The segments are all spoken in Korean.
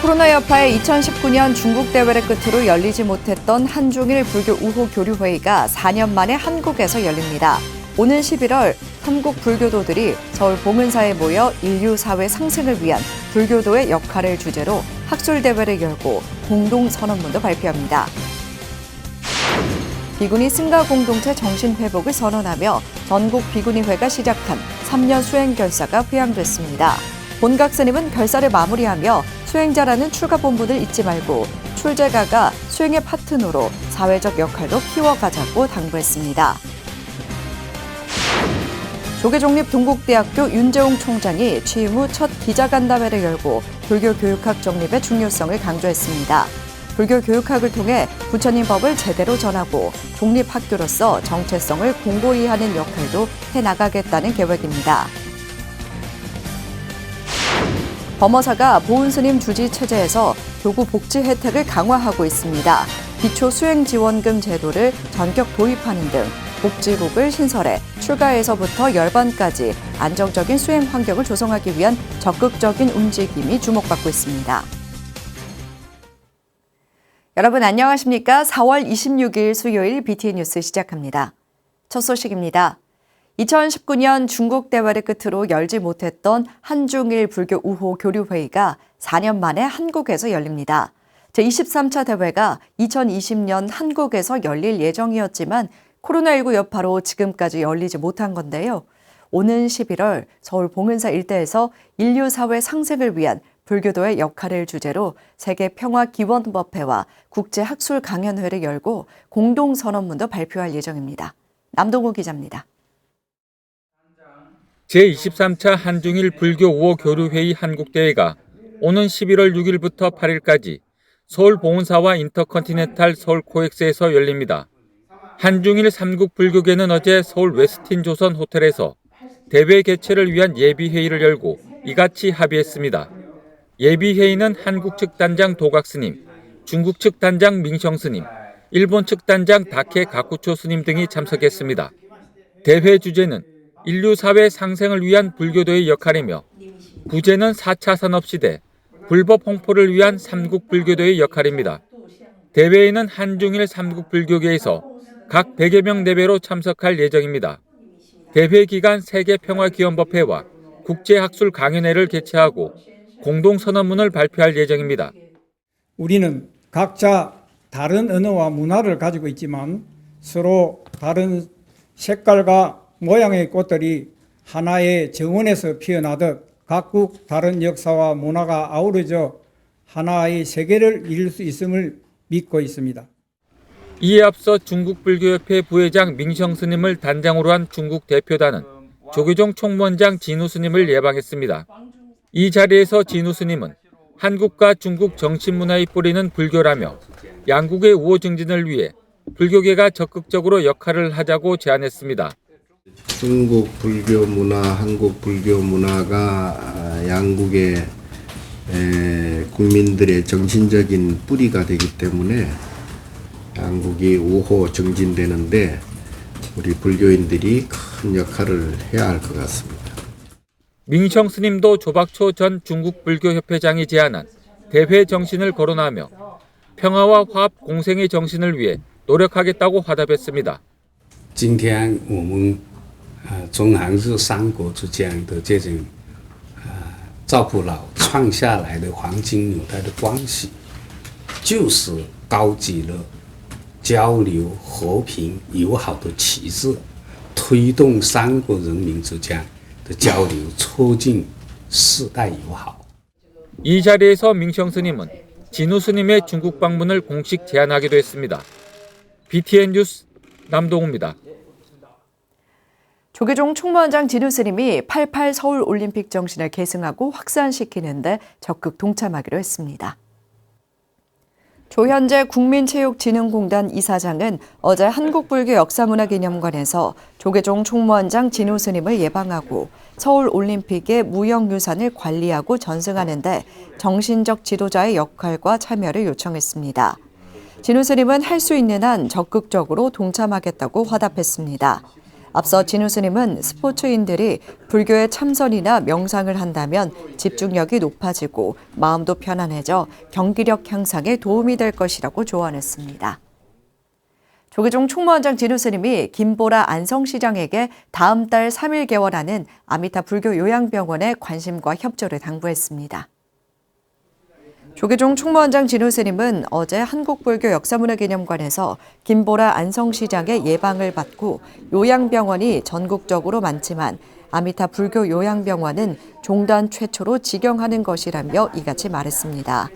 코로나 여파에 2019년 중국 대회를 끝으로 열리지 못했던 한중일 불교 우호 교류회의가 4년 만에 한국에서 열립니다. 오는 11월 삼국 불교도들이 서울 봉은사에 모여 인류 사회 상생을 위한 불교도의 역할을 주제로 학술대회를 열고 공동선언문도 발표합니다. 비구니 승가 공동체 정신회복을 선언하며 전국 비구니회가 시작한 3년 수행 결사가 회양됐습니다. 본각 스님은 결사를 마무리하며 수행자라는 출가본분을 잊지 말고 출제가가 수행의 파트너로 사회적 역할도 키워가자고 당부했습니다. 조계종립동국대학교 윤재홍 총장이 취임 후 첫 기자간담회를 열고 불교 교육학 정립의 중요성을 강조했습니다. 불교 교육학을 통해 부처님 법을 제대로 전하고 종립학교로서 정체성을 공고히 하는 역할도 해나가겠다는 계획입니다. 범어사가 보훈스님 주지 체제에서 교구 복지 혜택을 강화하고 있습니다. 기초수행지원금 제도를 전격 도입하는 등 복지국을 신설해 출가에서부터 열반까지 안정적인 수행 환경을 조성하기 위한 적극적인 움직임이 주목받고 있습니다. 여러분 안녕하십니까? 4월 26일 수요일 BTN 뉴스 시작합니다. 첫 소식입니다. 2019년 중국 대회를 끝으로 열지 못했던 한중일 불교 우호 교류회의가 4년 만에 한국에서 열립니다. 제23차 대회가 2020년 한국에서 열릴 예정이었지만 코로나19 여파로 지금까지 열리지 못한 건데요. 오는 11월 서울 봉은사 일대에서 인류 사회 상생을 위한 불교도의 역할을 주제로 세계평화기원법회와 국제학술 강연회를 열고 공동선언문도 발표할 예정입니다. 남동호 기자입니다. 제23차 한중일 불교 우호 교류회의 한국대회가 오는 11월 6일부터 8일까지 서울 봉은사와 인터컨티넨탈 서울 코엑스에서 열립니다. 한중일 3국 불교계는 어제 서울 웨스틴 조선 호텔에서 대회 개최를 위한 예비회의를 열고 이같이 합의했습니다. 예비회의는 한국 측 단장 도각스님, 중국 측 단장 민성스님, 일본 측 단장 다케 가쿠초 스님 등이 참석했습니다. 대회 주제는 인류 사회 상생을 위한 불교도의 역할이며 부제는 4차 산업시대 불법 홍포를 위한 삼국 불교도의 역할입니다. 대회에는 한중일 3국 불교계에서 각 100여 명 내외로 참석할 예정입니다. 대회 기간 세계평화기원법회와 국제학술 강연회를 개최하고 공동선언문을 발표할 예정입니다. 우리는 각자 다른 언어와 문화를 가지고 있지만 서로 다른 색깔과 모양의 꽃들이 하나의 정원에서 피어나듯 각국 다른 역사와 문화가 아우러져 하나의 세계를 이룰 수 있음을 믿고 있습니다. 이에 앞서 중국불교협회 부회장 민성 스님을 단장으로 한 중국 대표단은 조계종 총무원장 진우 스님을 예방했습니다. 이 자리에서 진우 스님은 한국과 중국 정신문화에 뿌리는 불교라며 양국의 우호 증진을 위해 불교계가 적극적으로 역할을 하자고 제안했습니다. 중국 불교 문화, 한국 불교 문화가 양국의 국민들의 정신적인 뿌리가 되기 때문에 양국이 우호 정진되는데 우리 불교인들이 큰 역할을 해야 할 것 같습니다. 민성 스님도 조박초 전 중국 불교협회장이 제안한 대회 정신을 거론하며 평화와 화합 공생의 정신을 위해 노력하겠다고 화답했습니다. 今天我们中韩日三国之间的这种赵普老创下来的黄金纽带的关系，就是高举了交流、和平、友好的旗帜，推动三国人民之间的交流，促进世代友好。 이 자리에서 민성 스님은 진우 스님의 중국 방문을 공식 제안하기도 했습니다. BTN 뉴스 남동우입니다. 조계종 총무원장 진우 스님이 88 서울올림픽 정신을 계승하고 확산시키는 데 적극 동참하기로 했습니다. 조현재 국민체육진흥공단 이사장은 어제 한국불교역사문화기념관에서 조계종 총무원장 진우 스님을 예방하고 서울올림픽의 무형유산을 관리하고 전승하는 데 정신적 지도자의 역할과 참여를 요청했습니다. 진우 스님은 할 수 있는 한 적극적으로 동참하겠다고 화답했습니다. 앞서 진우 스님은 스포츠인들이 불교에 참선이나 명상을 한다면 집중력이 높아지고 마음도 편안해져 경기력 향상에 도움이 될 것이라고 조언했습니다. 조계종 총무원장 진우 스님이 김보라 안성시장에게 다음 달 3일 개원하는 아미타 불교 요양병원에 관심과 협조를 당부했습니다. 조계종 총무원장 진우 스님은 어제 한국불교 역사문화기념관에서 김보라 안성시장의 예방을 받고 요양병원이 전국적으로 많지만 아미타 불교 요양병원은 종단 최초로 직영하는 것이라며 이같이 말했습니다.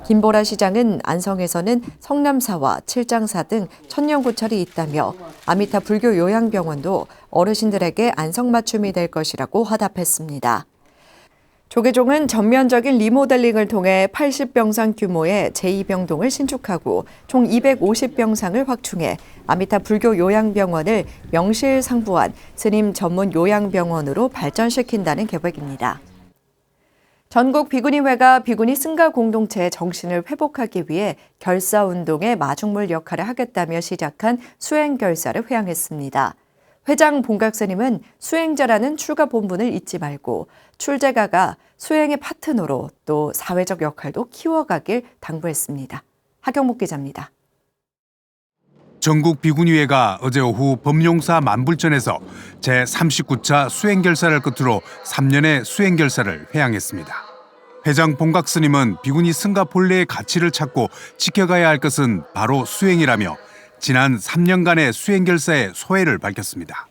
김보라 시장은 안성에서는 성남사와 칠장사 등 천년고찰이 있다며 아미타 불교 요양병원도 어르신들에게 안성맞춤이 될 것이라고 화답했습니다. 조계종은 전면적인 리모델링을 통해 80병상 규모의 제2병동을 신축하고 총 250병상을 확충해 아미타 불교 요양병원을 명실상부한 스님 전문 요양병원으로 발전시킨다는 계획입니다. 전국 비구니회가 비구니 승가 공동체의 정신을 회복하기 위해 결사운동의 마중물 역할을 하겠다며 시작한 수행결사를 회양했습니다. 회장 봉각 스님은 수행자라는 출가 본분을 잊지 말고 출제가가 수행의 파트너로 또 사회적 역할도 키워가길 당부했습니다. 하경목 기자입니다. 전국 비구니회가 어제 오후 범용사 만불전에서 제39차 수행결사를 끝으로 3년의 수행결사를 회양했습니다. 회장 봉각 스님은 비구니 승가 본래의 가치를 찾고 지켜가야 할 것은 바로 수행이라며 지난 3년간의 수행결사의 소회를 밝혔습니다.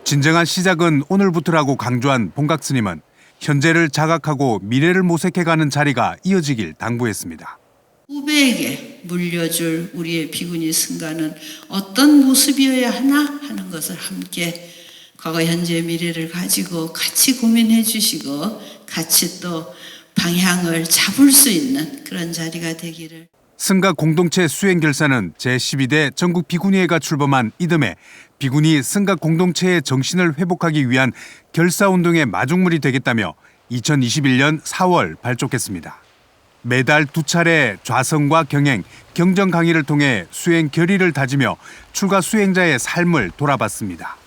진정한 시작은 오늘부터라고 강조한 봉각 스님은 현재를 자각하고 미래를 모색해가는 자리가 이어지길 당부했습니다. 후배에게 물려줄 우리의 비구니 승가는 어떤 모습이어야 하나 하는 것을 함께 과거, 현재, 미래를 가지고 같이 고민해 주시고 같이 또 방향을 잡을 수 있는 그런 자리가 되기를. 승가 공동체 수행결사는 제12대 전국 비구니회가 출범한 이듬해 비구니 승가 공동체의 정신을 회복하기 위한 결사운동의 마중물이 되겠다며 2021년 4월 발족했습니다. 매달 2차례 좌성과 경행, 경전 강의를 통해 수행 결의를 다지며 출가 수행자의 삶을 돌아봤습니다.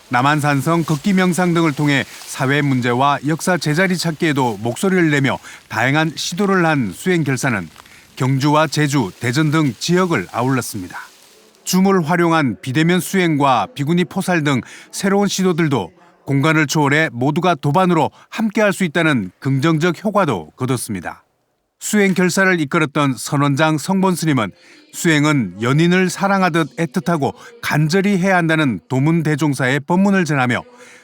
남한산성, 걷기 명상 등을 통해 사회 문제와 역사 제자리 찾기에도 목소리를 내며 다양한 시도를 한 수행결사는 경주와 제주, 대전 등 지역을 아울렀습니다. 줌을 활용한 비대면 수행과 비구니 포살 등 새로운 시도들도 공간을 초월해 모두가 도반으로 함께할 수 있다는 긍정적 효과도 거뒀습니다. 수행 결사를 이끌었던 선원장 성본 스님은 수행은 연인을 사랑하듯 애틋하고 간절히 해야 한다는 도문대종사의 법문을 전하며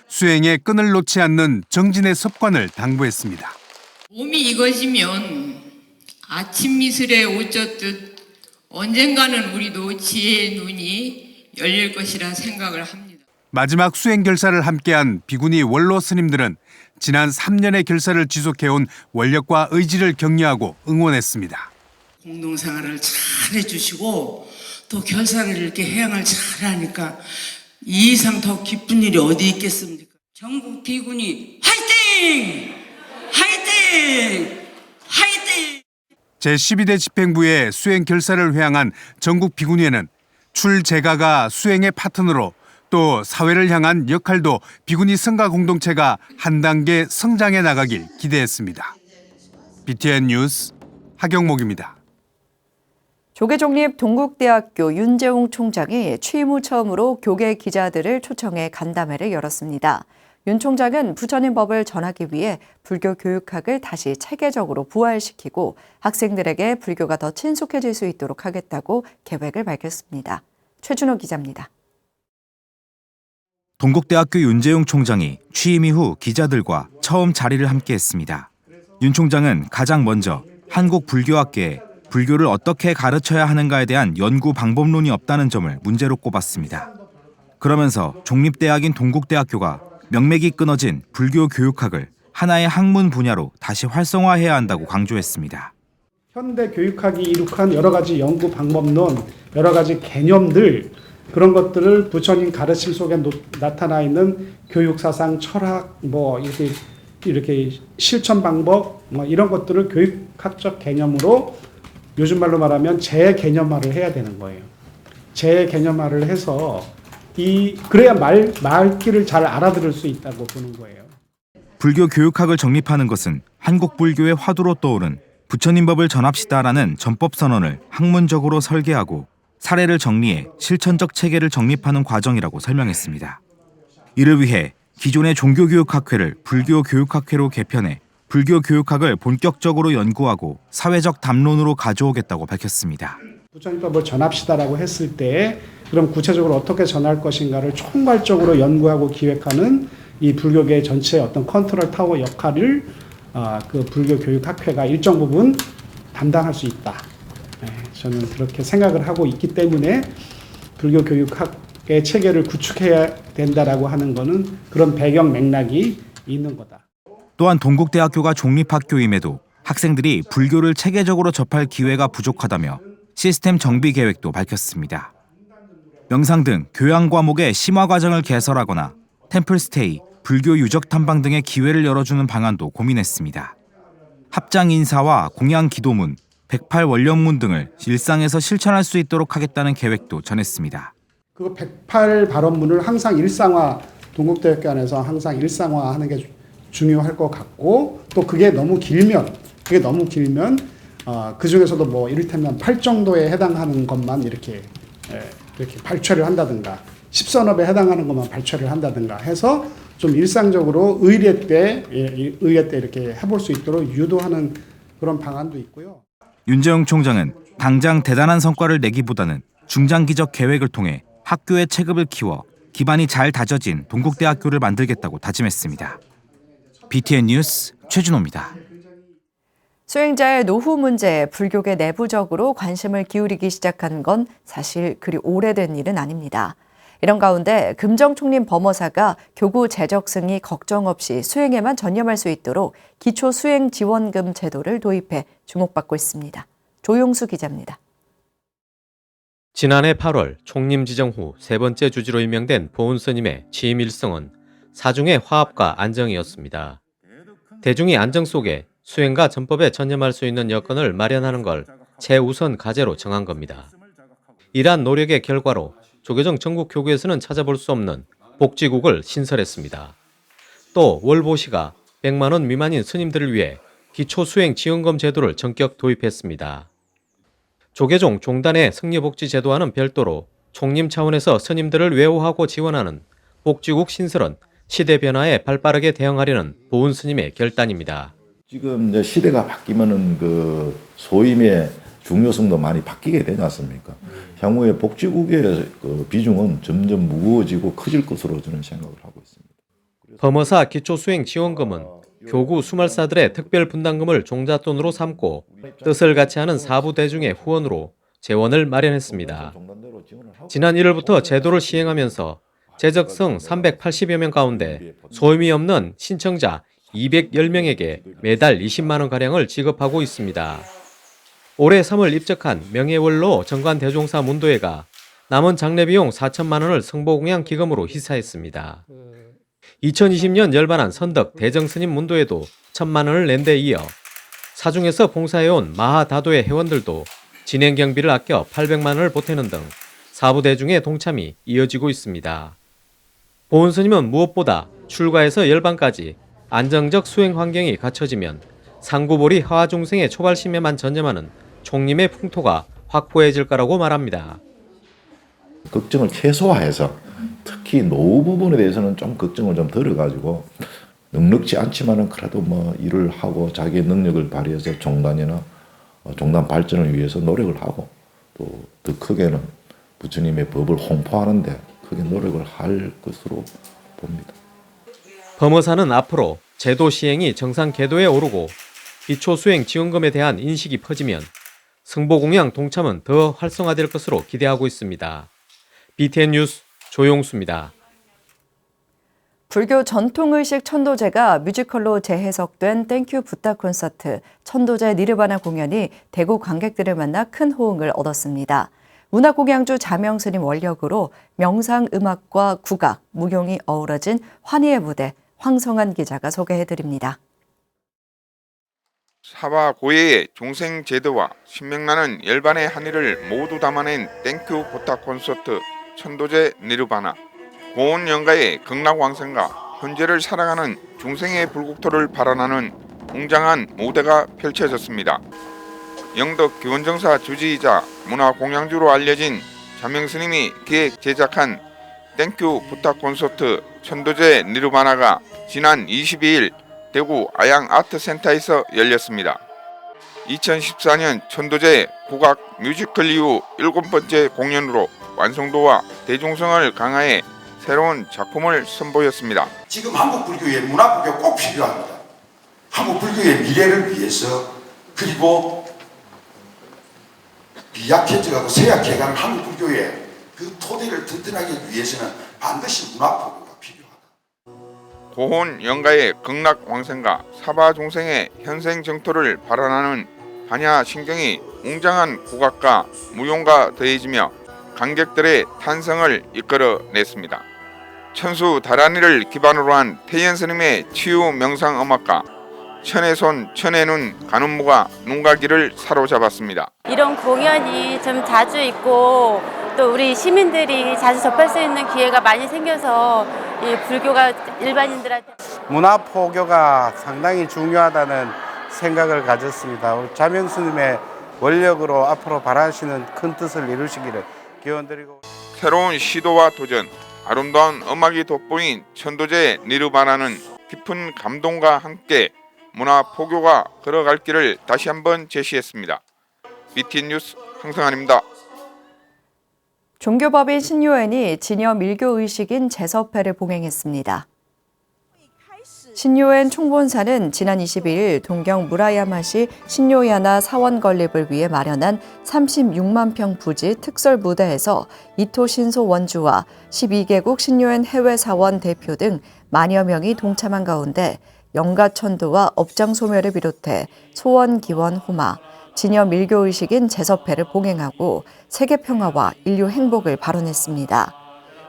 수행의 끈을 놓지 않는 정진의 습관을 당부했습니다. 몸이 익어지면 아침 미술에 옷 젖듯 언젠가는 우리도 지혜의 눈이 열릴 것이라 생각을 합니다. 마지막 수행 결사를 함께한 비구니 원로 스님들은 지난 3년의 결사를 지속해온 원력과 의지를 격려하고 응원했습니다. 공동생활을 잘 해주시고 또 결사를 이렇게 해양을 잘하니까 이 이상 더 기쁜 일이 어디 있겠습니까? 전국 비구니 화이팅! 화이팅! 화이팅! 제12대 집행부의 수행 결사를 회양한 전국 비구니회는 출제가가 수행의 파트너로 또 사회를 향한 역할도 비구니 승가 공동체가 한 단계 성장해 나가길 기대했습니다. BTN 뉴스 하경목입니다. 조계종립 동국대학교 윤재웅 총장이 취임 후 처음으로 교계 기자들을 초청해 간담회를 열었습니다. 윤 총장은 부처님 법을 전하기 위해 불교 교육학을 다시 체계적으로 부활시키고 학생들에게 불교가 더 친숙해질 수 있도록 하겠다고 계획을 밝혔습니다. 최준호 기자입니다. 동국대학교 윤재웅 총장이 취임 이후 기자들과 처음 자리를 함께했습니다. 윤 총장은 가장 먼저 한국 불교학계에 불교를 어떻게 가르쳐야 하는가에 대한 연구 방법론이 없다는 점을 문제로 꼽았습니다. 그러면서 종립대학인 동국대학교가 명맥이 끊어진 불교 교육학을 하나의 학문 분야로 다시 활성화해야 한다고 강조했습니다. 현대 교육학이 이룩한 여러 가지 연구 방법론, 여러 가지 개념들, 그런 것들을 부처님 가르침 속에 나타나 있는 교육 사상, 철학, 이렇게 실천 방법, 이런 것들을 교육학적 개념으로 요즘 말로 말하면 재개념화를 해야 되는 거예요. 재개념화를 해서 그래야 말귀를 잘 알아들을 수 있다고 보는 거예요. 불교 교육학을 정립하는 것은 한국 불교의 화두로 떠오른 부처님법을 전합시다라는 전법 선언을 학문적으로 설계하고 사례를 정리해 실천적 체계를 정립하는 과정이라고 설명했습니다. 이를 위해 기존의 종교교육학회를 불교교육학회로 개편해 불교 교육학을 본격적으로 연구하고 사회적 담론으로 가져오겠다고 밝혔습니다. 부처님법을 전합시다라고 했을 때 그럼 구체적으로 어떻게 전할 것인가를 총괄적으로 연구하고 기획하는 이 불교계 전체의 어떤 컨트롤 타워 역할을 그 불교교육학회가 일정 부분 담당할 수 있다. 저는 그렇게 생각을 하고 있기 때문에 불교교육학의 체계를 구축해야 된다라고 하는 것은 그런 배경 맥락이 있는 거다. 또한 동국대학교가 종립학교임에도 학생들이 불교를 체계적으로 접할 기회가 부족하다며 시스템 정비 계획도 밝혔습니다. 명상 등 교양 과목의 심화 과정을 개설하거나 템플스테이, 불교 유적 탐방 등의 기회를 열어주는 방안도 고민했습니다. 합장 인사와 공양 기도문, 108 원령문 등을 일상에서 실천할 수 있도록 하겠다는 계획도 전했습니다. 그 108 발언문을 항상 일상화, 동국대학교 안에서 항상 일상화하는 게 중요할 것 같고, 또 그게 너무 길면 그 중에서도 뭐 이를테면 8 정도에 해당하는 것만 이렇게 발췌를 한다든가 10선업에 해당하는 것만 발췌를 한다든가 해서 좀 일상적으로 의례 때 이렇게 해볼 수 있도록 유도하는 그런 방안도 있고요. 윤재영 총장은 당장 대단한 성과를 내기보다는 중장기적 계획을 통해 학교의 체급을 키워 기반이 잘 다져진 동국대학교를 만들겠다고 다짐했습니다. BTN 뉴스 최준호입니다. 수행자의 노후 문제에 불교계 내부적으로 관심을 기울이기 시작한 건 사실 그리 오래된 일은 아닙니다. 이런 가운데 금정총림 범어사가 교구 재적 승이 걱정 없이 수행에만 전념할 수 있도록 기초 수행 지원금 제도를 도입해 주목받고 있습니다. 조용수 기자입니다. 지난해 8월 총림 지정 후 세 번째 주지로 임명된 보은 스님의 취임 일성은 사중의 화합과 안정이었습니다. 대중이 안정 속에 수행과 전법에 전념할 수 있는 여건을 마련하는 걸 최우선 과제로 정한 겁니다. 이러한 노력의 결과로 조계종 전국 교구에서는 찾아볼 수 없는 복지국을 신설했습니다. 또 월보시가 100만 원 미만인 스님들을 위해 기초수행 지원금 제도를 전격 도입했습니다. 조계종 종단의 승려복지 제도와는 별도로 총림 차원에서 스님들을 외호하고 지원하는 복지국 신설은 시대 변화에 발빠르게 대응하려는 보은 스님의 결단입니다. 지금 이제 시대가 바뀌면은 그 소임의 중요성도 많이 바뀌게 되지 않습니까? 향후에 복지국의 그 비중은 점점 무거워지고 커질 것으로 저는 생각을 하고 있습니다. 범어사 기초수행 지원금은 교구 수말사들의 특별 분담금을 종잣돈으로 삼고 뜻을 같이 하는 사부 대중의 후원으로 재원을 마련했습니다. 지난 1월부터 제도를 시행하면서 재적성 380여 명 가운데 소임이 없는 신청자 210명에게 매달 20만 원가량을 지급하고 있습니다. 올해 3월 입적한 명예원로 정관대종사 문도회가 남은 장례비용 4천만 원을 성보공양 기금으로 희사했습니다. 2020년 열반한 선덕 대정스님 문도회도 1,000만 원을 낸 데 이어 사중에서 봉사해온 마하다도의 회원들도 진행 경비를 아껴 800만 원을 보태는 등 사부대중의 동참이 이어지고 있습니다. 보은 스님은 무엇보다 출가에서 열반까지 안정적 수행 환경이 갖춰지면 상구보리 하화중생의 초발심에만 전념하는 총림의 풍토가 확고해질 거라고 말합니다. 걱정을 최소화해서 특히 노후 부분에 대해서는 좀 걱정을 좀 덜어가지고 넉넉지 않지만은 그래도 뭐 일을 하고 자기의 능력을 발휘해서 종단이나 종단 발전을 위해서 노력을 하고 또 더 크게는 부처님의 법을 홍보하는데 크게 노력을 할 것으로 봅니다. 범어사는 앞으로 제도 시행이 정상 궤도에 오르고 기초수행 지원금에 대한 인식이 퍼지면 승보공양 동참은 더 활성화될 것으로 기대하고 있습니다. BTN 뉴스 조용수입니다. 불교 전통의식 천도제가 뮤지컬로 재해석된 땡큐 붓다 콘서트 천도제 니르바나 공연이 대구 관객들을 만나 큰 호응을 얻었습니다. 문화공양주 자명스님 원력으로 명상음악과 국악, 무용이 어우러진 환희의 무대 황성한 기자가 소개해드립니다. 사와 고해의 종생 제도와 신명나는 열반의 한의를 모두 담아낸 땡큐 붓다 콘서트 천도제 니르바나, 고온 영가의 극락왕생과 현재를 살아가는 중생의 불국토를 발언하는 웅장한 무대가 펼쳐졌습니다. 영덕 기원정사 주지이자 문화공양주로 알려진 자명스님이 기획 제작한 땡큐 부탁 콘서트 천도제 니르바나가 지난 22일 대구 아양아트센터에서 열렸습니다. 2014년 천도제 국악 뮤지컬 이후 7번째 공연으로 완성도와 대중성을 강화해 새로운 작품을 선보였습니다. 지금 한국 불교의 문화보교가 꼭 필요합니다. 한국 불교의 미래를 위해서, 그리고 비약해져가고 세약해가는 한국 불교의 그 토대를 튼튼하게 하기 위해서는 반드시 문화보교가 필요하다. 고혼 영가의 극락왕생과 사바종생의 현생정토를 발언하는 반야신경이 웅장한 국악과 무용과 더해지며 관객들의 탄성을 이끌어냈습니다. 천수 다란이를 기반으로 한 태연스님의 치유 명상음악과 천의 손, 천의 눈, 간음무가 눈과 귀를 사로잡았습니다. 이런 공연이 좀 자주 있고 또 우리 시민들이 자주 접할 수 있는 기회가 많이 생겨서 이 불교가 일반인들한테 문화포교가 상당히 중요하다는 생각을 가졌습니다. 우리 자명스님의 원력으로 앞으로 바라시는 큰 뜻을 이루시기를 기원드리고, 새로운 시도와 도전, 아름다운 음악이 돋보인 천도제 니르바나는 깊은 감동과 함께 문화 포교가 걸어갈 길을 다시 한번 제시했습니다. BTN 뉴스 황성환입니다. 종교법인 신요엔이 진여 밀교의식인 제서패를 봉행했습니다. 신요엔 총본사는 지난 22일 동경 무라야마시 신요야나 사원 건립을 위해 마련한 36만 평 부지 특설 무대에서 이토 신소 원주와 12개국 신요엔 해외 사원 대표 등 만여 명이 동참한 가운데 영가천도와 업장소멸을 비롯해 소원, 기원, 호마, 진여 밀교의식인 제서패를 봉행하고 세계평화와 인류 행복을 발언했습니다.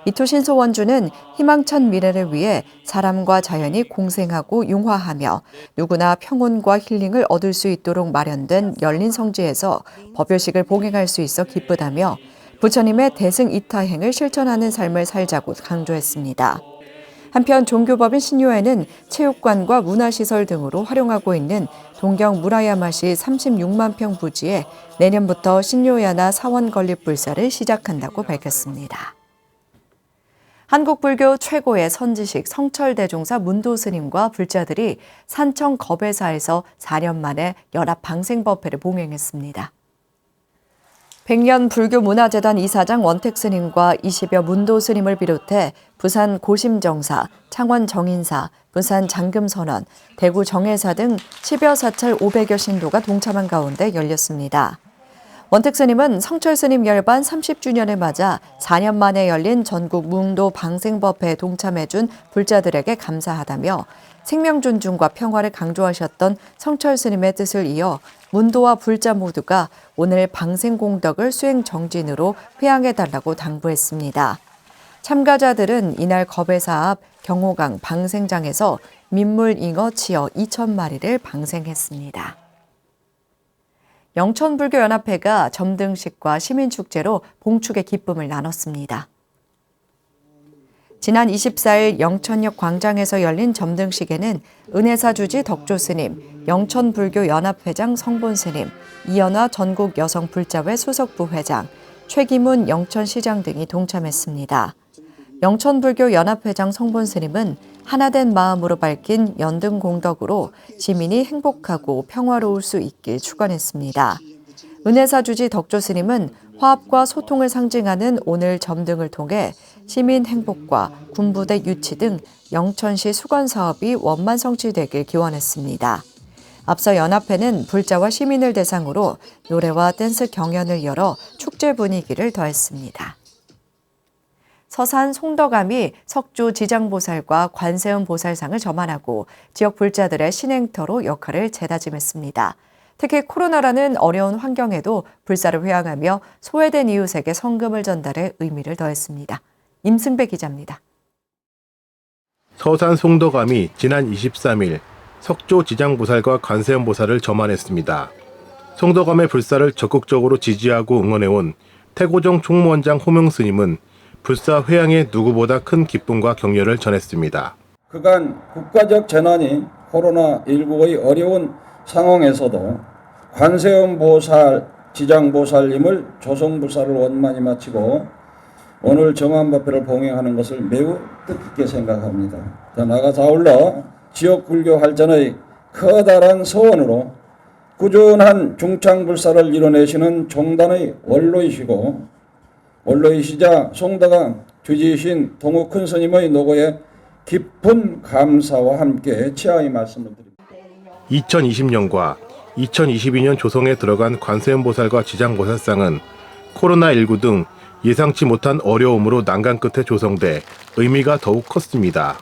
이토신소 원주는 희망찬 미래를 위해 사람과 자연이 공생하고 융화하며 누구나 평온과 힐링을 얻을 수 있도록 마련된 열린 성지에서 법요식을 봉행할 수 있어 기쁘다며 부처님의 대승 이타행을 실천하는 삶을 살자고 강조했습니다. 한편 종교법인 신요엔은 체육관과 문화시설 등으로 활용하고 있는 동경 무라야마시 36만 평 부지에 내년부터 신요야나 사원 건립 불사를 시작한다고 밝혔습니다. 한국 불교 최고의 선지식 성철대종사 문도스님과 불자들이 산청 겁해사에서 4년 만에 연합 방생법회를 봉행했습니다. 백년 불교문화재단 이사장 원택스님과 20여 문도스님을 비롯해 부산 고심정사, 창원 정인사, 부산 장금선원, 대구 정회사 등 10여 사찰 500여 신도가 동참한 가운데 열렸습니다. 원택스님은 성철스님 열반 30주년을 맞아 4년 만에 열린 전국 문도 방생법회에 동참해준 불자들에게 감사하다며 생명 존중과 평화를 강조하셨던 성철스님의 뜻을 이어 문도와 불자 모두가 오늘 방생공덕을 수행 정진으로 회양해달라고 당부했습니다. 참가자들은 이날 겁해사 앞 경호강 방생장에서 민물 잉어 치어 2,000마리를 방생했습니다. 영천불교연합회가 점등식과 시민축제로 봉축의 기쁨을 나눴습니다. 지난 24일 영천역 광장에서 열린 점등식에는 은혜사 주지 덕조스님, 영천불교연합회장 성본스님, 이연화 전국여성불자회 수석부회장, 최기문 영천시장 등이 동참했습니다. 영천불교연합회장 성본스님은 하나된 마음으로 밝힌 연등공덕으로 시민이 행복하고 평화로울 수 있길 축원했습니다. 은혜사 주지 덕조스님은 화합과 소통을 상징하는 오늘 점등을 통해 시민 행복과 군부대 유치 등 영천시 수건 사업이 원만 성취되길 기원했습니다. 앞서 연합회는 불자와 시민을 대상으로 노래와 댄스 경연을 열어 축제 분위기를 더했습니다. 서산 송덕암이 석주 지장보살과 관세음 보살상을 점안하고 지역 불자들의 신행터로 역할을 재다짐했습니다. 특히 코로나라는 어려운 환경에도 불사를 회양하며 소외된 이웃에게 성금을 전달해 의미를 더했습니다. 임승배 기자입니다. 서산 송덕암이 지난 23일 석조 지장보살과 관세음보살을 점안했습니다. 송덕암의 불사를 적극적으로 지지하고 응원해온 태고정 총무원장 호명스님은 불사 회양에 누구보다 큰 기쁨과 격려를 전했습니다. 그간 국가적 재난인 코로나19의 어려운 상황에서도 관세음 보살, 지장보살님을 조성불사를 원만히 마치고 오늘 정암법회를 봉행하는 것을 매우 뜻깊게 생각합니다. 더 나아가서 아울러 지역 불교 발전의 커다란 소원으로 꾸준한 중창불사를 이뤄내시는 종단의 원로이시자 송덕암 주지이신 동욱 큰 스님의 노고에 깊은 감사와 함께 치하의 말씀을 드립니다. 2020년과 2022년 조성에 들어간 관세음보살과 지장보살상은 코로나19 등 예상치 못한 어려움으로 난간 끝에 조성돼 의미가 더욱 컸습니다.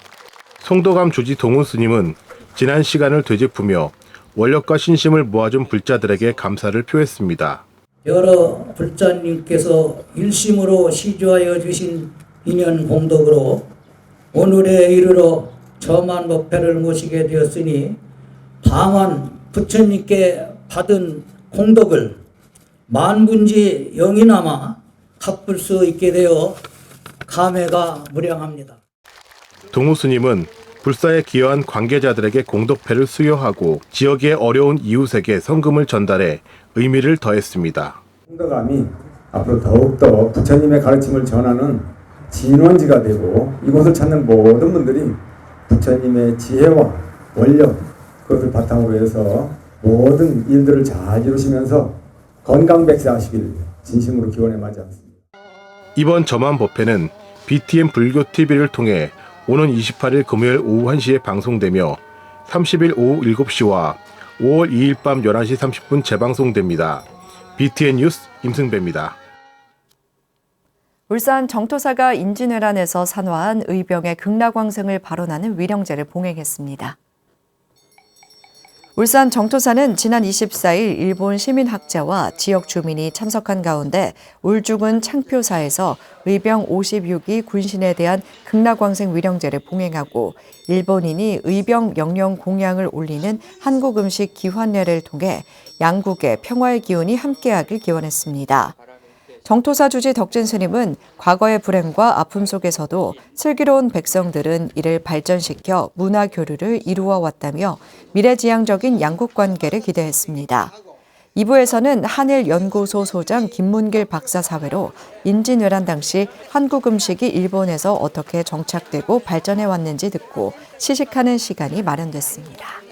송덕암 주지 동훈 스님은 지난 시간을 되짚으며 원력과 신심을 모아준 불자들에게 감사를 표했습니다. 여러 불자님께서 일심으로 시주하여 주신 인연 공덕으로 오늘에 이르러 저만법회를 모시게 되었으니 다만 부처님께 받은 공덕을 만분지 영이나마 갚을 수 있게 되어 감회가 무량합니다. 동우 스님은 불사에 기여한 관계자들에게 공덕패를 수여하고 지역의 어려운 이웃에게 성금을 전달해 의미를 더했습니다. 송덕암이 앞으로 더욱더 부처님의 가르침을 전하는 진원지가 되고 이곳을 찾는 모든 분들이 부처님의 지혜와 원력 그것을 바탕으로 해서 모든 일들을 잘 이루시면서 건강백세하시길 진심으로 기원해 마지 않습니다. 이번 저만법회는 BTN 불교TV를 통해 오는 28일 금요일 오후 1시에 방송되며 30일 오후 7시와 5월 2일 밤 11시 30분 재방송됩니다. BTN 뉴스 임승배입니다. 울산 정토사가 인진회란에서 산화한 의병의 극락왕생을 발언하는 위령제를 봉행했습니다. 울산 정토사는 지난 24일 일본 시민학자와 지역 주민이 참석한 가운데 울주군 창표사에서 의병 56기 군신에 대한 극락왕생 위령제를 봉행하고 일본인이 의병 영령 공양을 올리는 한국 음식 기환례를 통해 양국의 평화의 기운이 함께하길 기원했습니다. 정토사 주지 덕진 스님은 과거의 불행과 아픔 속에서도 슬기로운 백성들은 이를 발전시켜 문화 교류를 이루어 왔다며 미래지향적인 양국 관계를 기대했습니다. 2부에서는 한일연구소 소장 김문길 박사 사회로 인진회란 당시 한국 음식이 일본에서 어떻게 정착되고 발전해 왔는지 듣고 시식하는 시간이 마련됐습니다.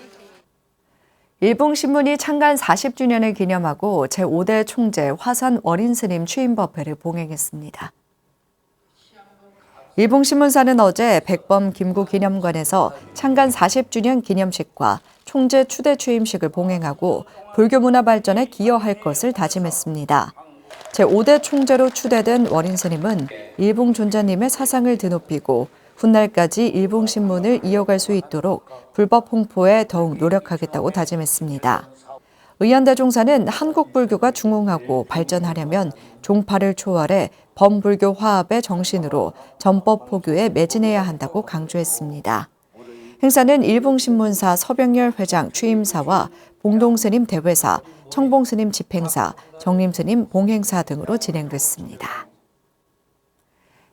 일봉신문이 창간 40주년을 기념하고 제5대 총재 화산 어린스님 취임법회를 봉행했습니다. 일봉신문사는 어제 백범 김구기념관에서 창간 40주년 기념식과 총재 추대 취임식을 봉행하고 불교문화 발전에 기여할 것을 다짐했습니다. 제5대 총재로 추대된 어린스님은 일봉존자님의 사상을 드높이고 훗날까지 일봉신문을 이어갈 수 있도록 불법 홍보에 더욱 노력하겠다고 다짐했습니다. 의안대종사는 한국 불교가 중흥하고 발전하려면 종파를 초월해 범불교 화합의 정신으로 전법 포교에 매진해야 한다고 강조했습니다. 행사는 일봉신문사 서병열 회장 취임사와 봉동스님 대회사, 청봉스님 집행사, 정림스님 봉행사 등으로 진행됐습니다.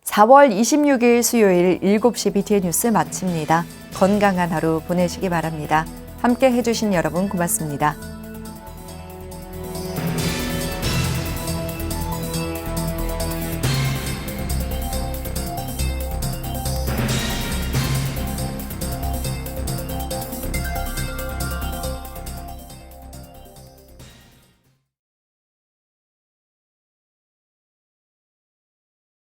4월 26일 수요일 7시 BTN 뉴스 마칩니다. 건강한 하루 보내시기 바랍니다. 함께 해주신 여러분 고맙습니다.